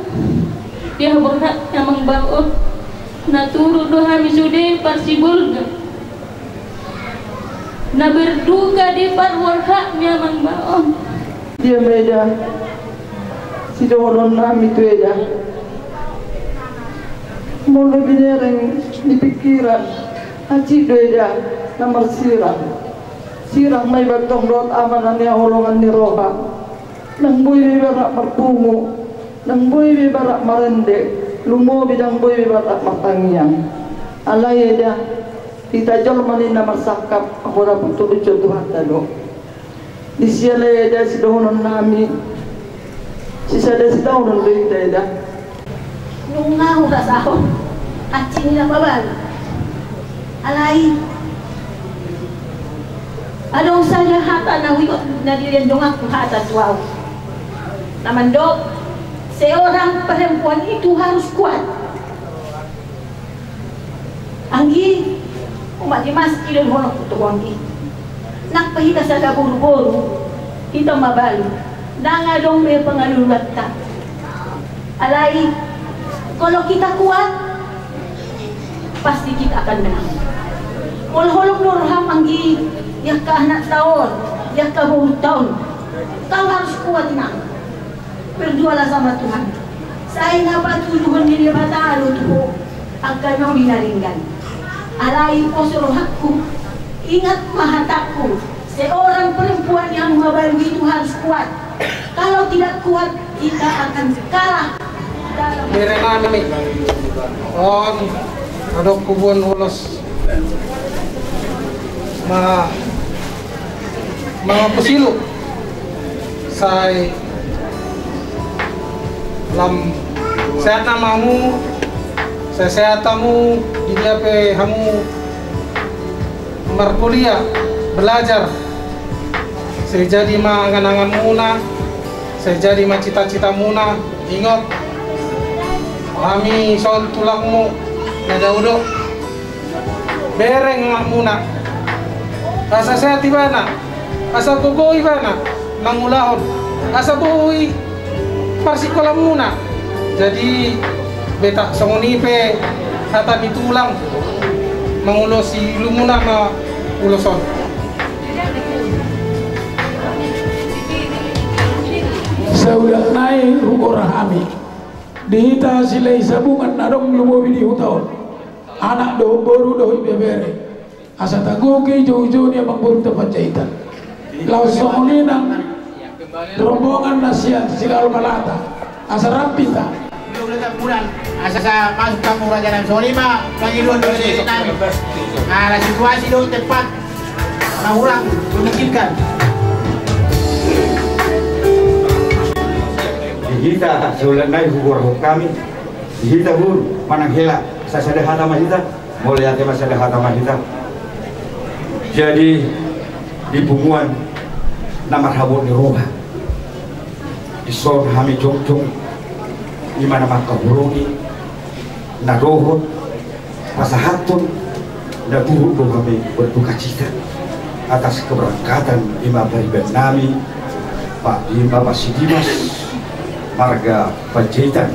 Speaker 3: dia berat amang bawa na turu do hami sude parsibulga na berduka di parwarhak ni amang bawa
Speaker 12: dia meda si doron nami tu eda mula binereng di pikiran haji doeda nomor sirang may bagtong rot amanan niya holongan ni roha nang buy bibarak marpungo nang buy bibarak marende lumo bidang buy bibarak matangyang alay eda itajol manin na marsakap ako na pagtuloy Tuhan talo di siya eda si dohonon nami si sada si dohonon doita eda
Speaker 4: nung ngaho ka sa ako at sinila babal alay anong saja hata na wikot na direndong ako hata suaw naman do seorang perempuan itu harus kuat anggi umat dimas ilun honok tuwanggi nakpahita sa kaburu-buru kita mabalu nangadong may pangalulat ta alay kalau kita kuat pasti kita akan menang mulholok nurham anggi ya ka anak tahun ya ka buong tahun kau harus kuat nak berjualah sama Tuhan saya dapat tujuan diri batalo tuh akan mau dinaringkan alai posoro hakku ingat mahataku seorang perempuan yang baru itu harus kuat kalau tidak kuat kita akan kalah
Speaker 18: Berenang nih, on ada kubun ulos, pesilu, saya lam sehat namamu, saya sehatamu di dia pe kamu berkuliah belajar, saya jadi mah angan-angan muna, saya jadi mah cita-cita muna, ingat. Kami soal tulangmu nada udo bereng mak muna asa saya tibana asa gogoi bana mangulahon asa boi parsikolam muna jadi beta songonipe hata ditulang mangulosi lumuna ma uloson
Speaker 19: saya udah naik rukor kami dihita silai sabungan narong lumobi di hutaon anak do boru do bebere asa taguki jauh-jauh dia mangburung tempat jahitan laos songoninang rombongan nasihat sigal malata asa rapita
Speaker 17: belum letak bulan asa masuk kampung Raja Nam Solima lagi dua sih. Nah, situasi dong tepat. Nah, ulang memungkinkan.
Speaker 2: Hita seulat naik hukur kami. Hita hur manang hela sasada hata mahita mulai ate masada hata mahita. Jadi di bunguan namar habon di rumah. Di son kami jong-jong di mana maka burungi narohon pasahatun na buruk kami berduka cita atas keberangkatan imam pribadi nami Pak Bapak Sidimas Marga Panjaitan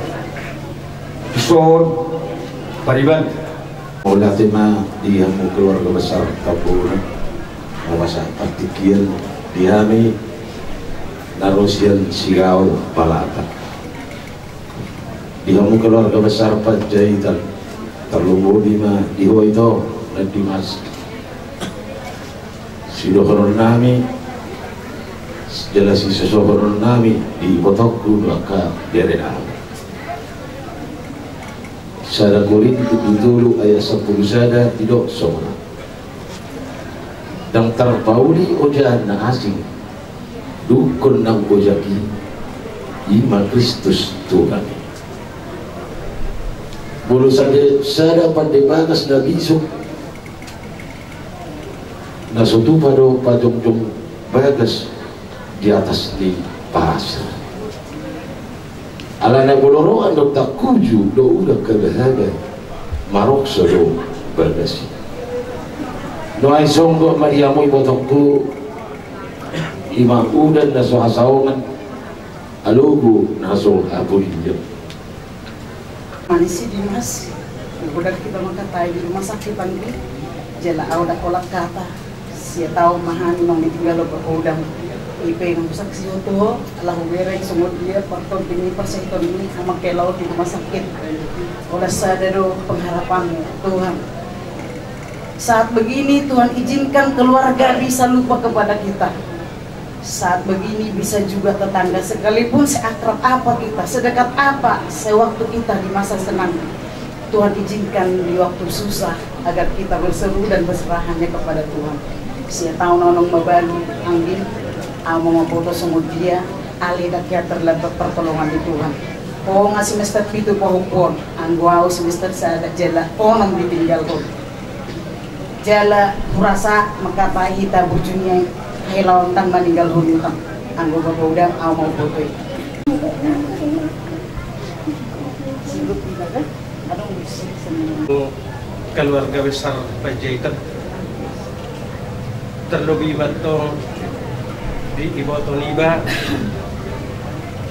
Speaker 2: Son Pariban
Speaker 16: oleh tema dihamu keluarga besar Kapolri mawasa partikian dihami narosian sigao palata dihamu keluarga besar Panjaitan terlumbur lima diho itu dan dimas sidokoron nami jelas sesokoron nami di botokku maka deren nami sada kulit itu ayat 10 sada tidak sona dan terpauli ojaan na asing dukun nang ojaki ima Kristus Tuhan bulu sada pandai bagas na bisok na sutu pado pajong-jong bagas di atas di pasar ala na boloroan do takuju do udah kebahaga marokso do bagasi no ay songgo mariamoy botongku ima udan na sohasaongan alugu na sohabulinyo
Speaker 14: Manisi Dimas, udah kita mengkatai di rumah sakit panggil jela auda kolak kata sia tahu mahani mang ditinggal lo udang IP ng saksi itu alahu bereng sumut dia parton ini perseiton ini sama kelau di rumah sakit udah sadaro pengharapanmu Tuhan saat begini Tuhan izinkan keluarga bisa lupa kepada kita saat begini bisa juga tetangga sekalipun seakrab apa kita sedekat apa sewaktu kita di masa senang Tuhan izinkan di waktu susah agar kita berseru dan berserah hanya kepada Tuhan sia tahu nonong mabalu anggil mau foto semua dia ali dakia terlibat pertolongan di Tuhan oh ngasih semester itu pohon angguau semester saya jela oh nang ditinggal tuh jala kurasa mengkata kita bujunya helau tentang meninggal hunutang anggo bapak mau foto
Speaker 18: keluarga besar Panjaitan terlebih batong di iboto niba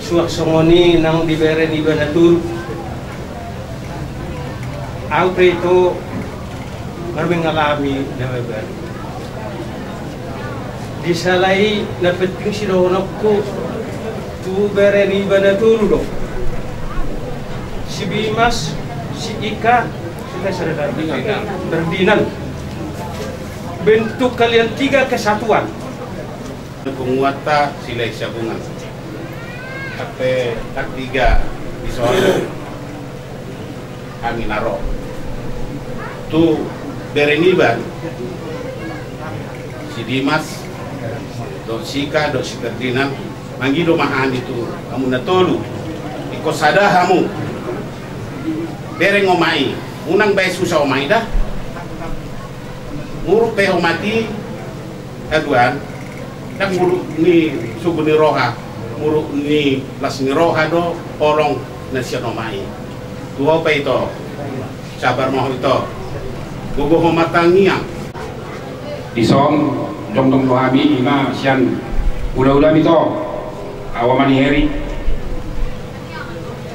Speaker 18: suak songoni nang dibere niba natur auto itu kami ngalami nawaban disalai na penting silonokku tu bere niba natur do si Bimas si Ika kita sadar Ferdinand bentuk kalian tiga kesatuan
Speaker 7: penguata silai syabungan tapi tak tiga di soal kami naro tu bereniban si Dimas do Sika do si Ferdinand manggido mahan itu kamu natolu iko sadahamu bereng omai unang bay susah omai dah muruk teh omati kaduan dan muruk ni suku ni roha muruk ni las ni roha do orang nasionomai dua apa itu sabar mau itu gugu homatangiang
Speaker 22: disom dong doami ima sian ulah-ulah itu awamani heri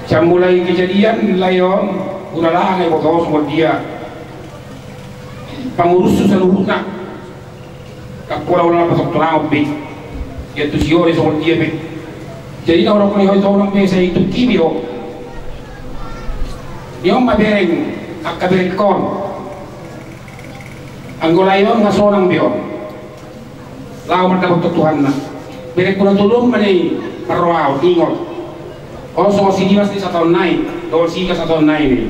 Speaker 22: jam mulai kejadian layon udah lah ngai botos buat dia pengurus seluruhnya kakulah pasok terang be yaitu siori soal dia be jadi orang kuliah itu orang biasa itu kibio dia mah bereng akabereng kon anggolayon ngasorang bio lau mendapat Tuhan na bereng pula tulung menai perwau ingot oh so si Dimas ni 1 tahun naik do sika sa ton nai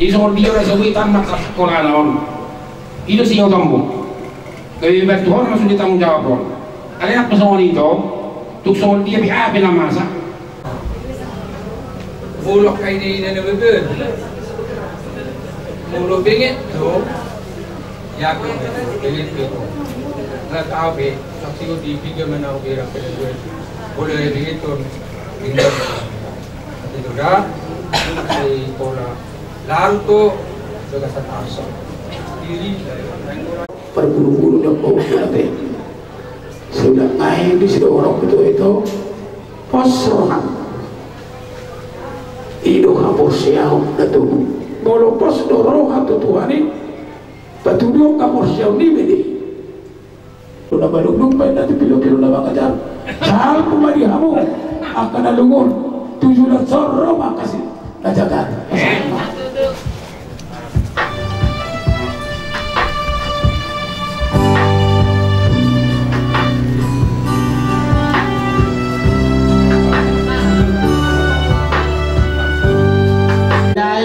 Speaker 22: iso dia ra sawi tamat sekolah naon itu sih otomo kaya ibat Tuhan masuk di tanggung jawab pun ada apa sama itu tuk soal dia biar apa masa
Speaker 6: mulok kayak ini dan beber mulok bingit tuh ya bingit tuh nggak tahu be saksi ko di video mana ko kira pada gue boleh bingit tuh bingit itu dah si pola lalu tuh juga satu asal diri
Speaker 19: berburu-buru dan bau nanti sudah main di situ orang itu pos rohan hidup kapur siau datu bolo pos dorohan tu Tuhan ini batu dua kapur siau ni bedi sudah balung baik nanti pilu-pilu nama kajar sal pemadi kamu akan alungun tujuh dan sorong makasih najakan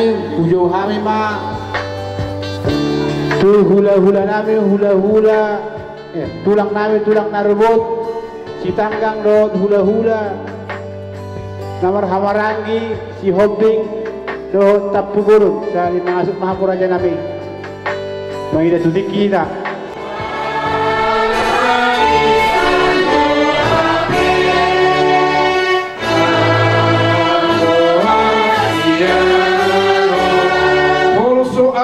Speaker 17: Pujo kami mah tuh hula-hula nami hula-hula tulang nami tulang narbot si tanggang dot hula-hula namar hamarangi si hobbing dot tapu gurun sa masuk mahapuraja nami mangida tudik kita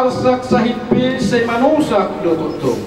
Speaker 22: arsak sahid pi say manusak do tutong